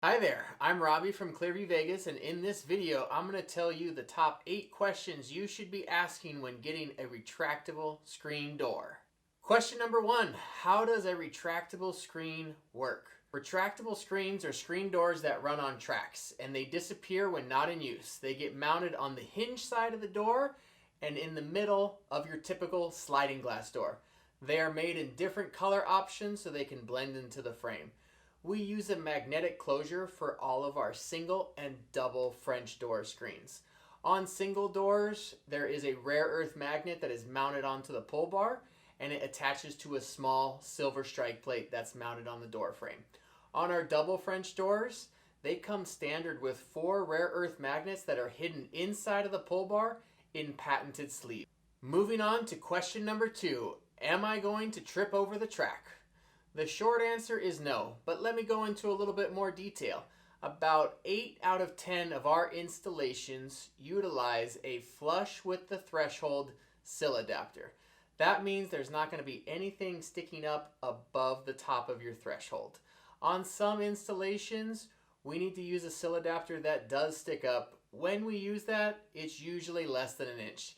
Hi there, I'm Robbie from ClearView Vegas, and in this video I'm going to tell you the top 8 questions you should be asking when getting a retractable screen door. Question number 1, how does a retractable screen work? Retractable screens are screen doors that run on tracks, and they disappear when not in use. They get mounted on the hinge side of the door and in the middle of your typical sliding glass door. They are made in different color options so they can blend into the frame. We use a magnetic closure for all of our single and double French door screens. On single doors, there is a rare earth magnet that is mounted onto the pull bar, and it attaches to a small silver strike plate that's mounted on the door frame. On our double French doors, they come standard with 4 rare earth magnets that are hidden inside of the pull bar in patented sleeves. Moving on to question number 2, am I going to trip over the track? The short answer is no, but let me go into a little bit more detail. About 8 out of 10 of our installations utilize a flush with the threshold sill adapter. That means there's not going to be anything sticking up above the top of your threshold. On some installations, we need to use a sill adapter that does stick up. When we use that, it's usually less than an inch.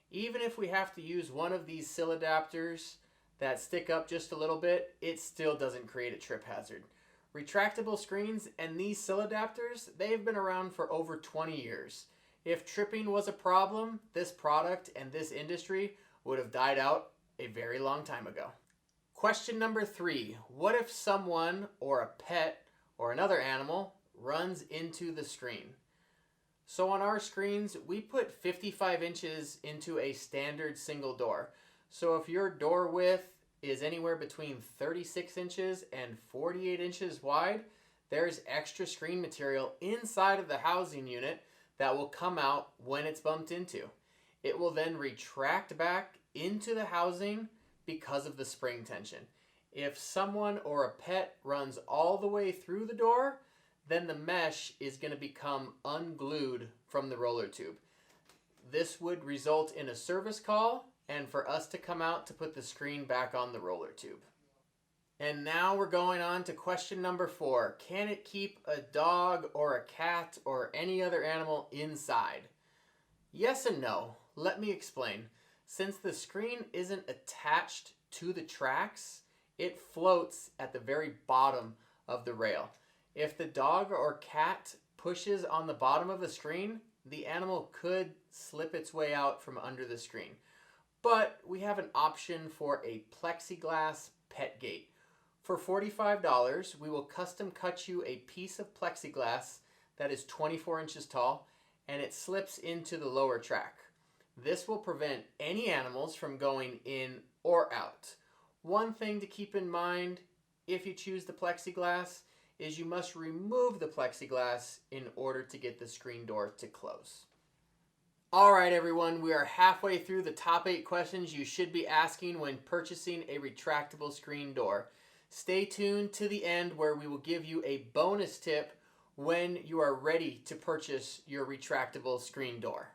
Even if we have to use one of these sill adapters that stick up just a little bit, it still doesn't create a trip hazard. Retractable screens and these sill adapters, they've been around for over 20 years. If tripping was a problem, this product and this industry would have died out a very long time ago. Question number 3, what if someone or a pet or another animal runs into the screen? So on our screens, we put 55 inches into a standard single door. So if your door width is anywhere between 36 inches and 48 inches wide, there's extra screen material inside of the housing unit that will come out when it's bumped into. It will then retract back into the housing because of the spring tension. If someone or a pet runs all the way through the door, then the mesh is going to become unglued from the roller tube. This would result in a service call and for us to come out to put the screen back on the roller tube. And now we're going on to question number 4. Can it keep a dog or a cat or any other animal inside? Yes and no. Let me explain. Since the screen isn't attached to the tracks, it floats at the very bottom of the rail. If the dog or cat pushes on the bottom of the screen, the animal could slip its way out from under the screen. But we have an option for a plexiglass pet gate. For $45, we will custom cut you a piece of plexiglass that is 24 inches tall, and it slips into the lower track. This will prevent any animals from going in or out. One thing to keep in mind if you choose the plexiglass is you must remove the plexiglass in order to get the screen door to close. All right, everyone, we are halfway through the top 8 questions you should be asking when purchasing a retractable screen door. Stay tuned to the end where we will give you a bonus tip when you are ready to purchase your retractable screen door.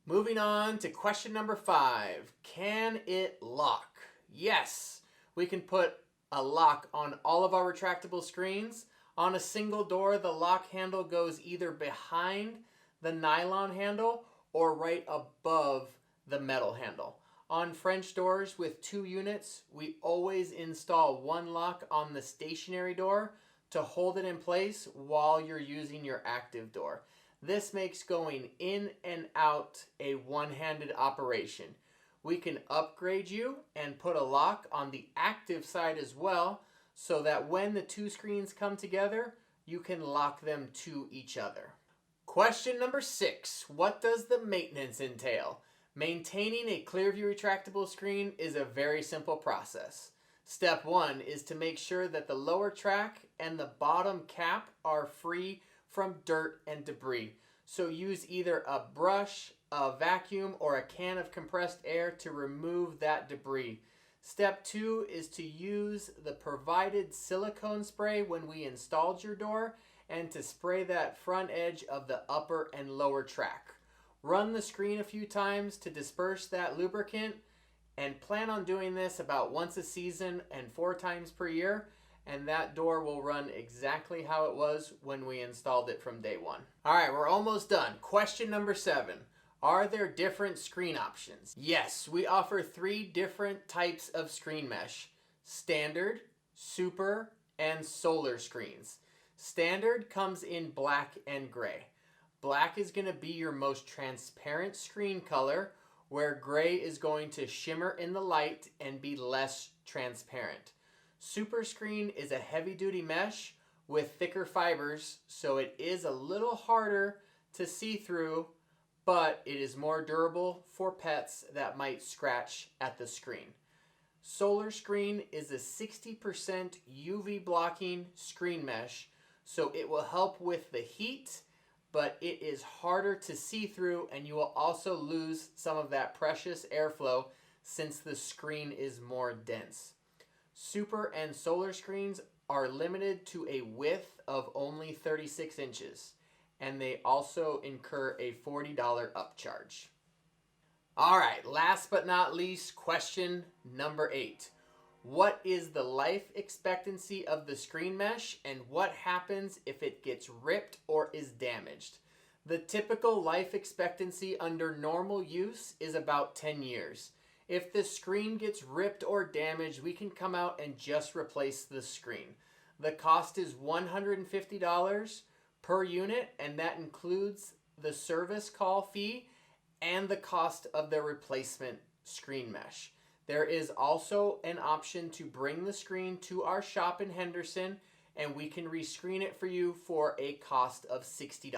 Moving on to question number 5. Can it lock? Yes, we can put a lock on all of our retractable screens. On a single door, the lock handle goes either behind the nylon handle or right above the metal handle. On French doors with 2 units, we always install one lock on the stationary door to hold it in place while you're using your active door. This makes going in and out a one-handed operation. We can upgrade you and put a lock on the active side as well, so that when the 2 screens come together, you can lock them to each other. Question number 6, what does the maintenance entail? Maintaining a ClearView retractable screen is a very simple process. Step 1 is to make sure that the lower track and the bottom cap are free from dirt and debris. So use either a brush, a vacuum, or a can of compressed air to remove that debris. Step 2 is to use the provided silicone spray when we installed your door and to spray that front edge of the upper and lower track. Run the screen a few times to disperse that lubricant and plan on doing this about once a season and 4 times per year. and that door will run exactly how it was when we installed it from day one. All right, we're almost done. Question number 7. Are there different screen options? Yes, we offer 3 different types of screen mesh: standard, super, and solar screens. Standard comes in black and gray. Black is going to be your most transparent screen color, where gray is going to shimmer in the light and be less transparent. Super screen is a heavy-duty mesh with thicker fibers, so it is a little harder to see through, but it is more durable for pets that might scratch at the screen. Solar screen is a 60% UV blocking screen mesh, so it will help with the heat, but it is harder to see through, and you will also lose some of that precious airflow since the screen is more dense. Super and solar screens are limited to a width of only 36 inches, and they also incur a $40 upcharge. All right, last but not least, question number 8. What is the life expectancy of the screen mesh, and what happens if it gets ripped or is damaged? The typical life expectancy under normal use is about 10 years. If the screen gets ripped or damaged, we can come out and just replace the screen. The cost is $150 per unit, and that includes the service call fee and the cost of the replacement screen mesh. There is also an option to bring the screen to our shop in Henderson, and we can rescreen it for you for a cost of $60.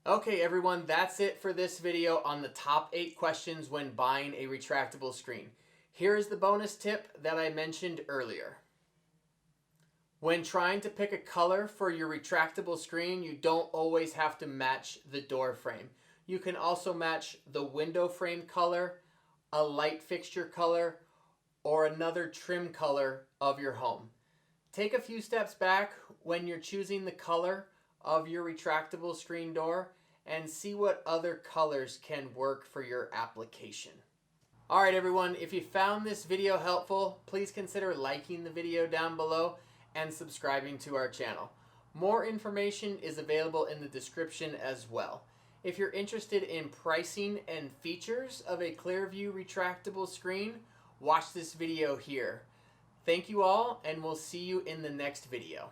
Okay everyone, that's it for this video on the top 8 questions when buying a retractable screen. Here is the bonus tip that I mentioned earlier. When trying to pick a color for your retractable screen, you don't always have to match the door frame. You can also match the window frame color, a light fixture color, or another trim color of your home. Take a few steps back when you're choosing the color of your retractable screen door and see what other colors can work for your application. All right everyone, if you found this video helpful, please consider liking the video down below and subscribing to our channel. More information is available in the description as well. If you're interested in pricing and features of a ClearView retractable screen, watch this video here. Thank you all, and we'll see you in the next video.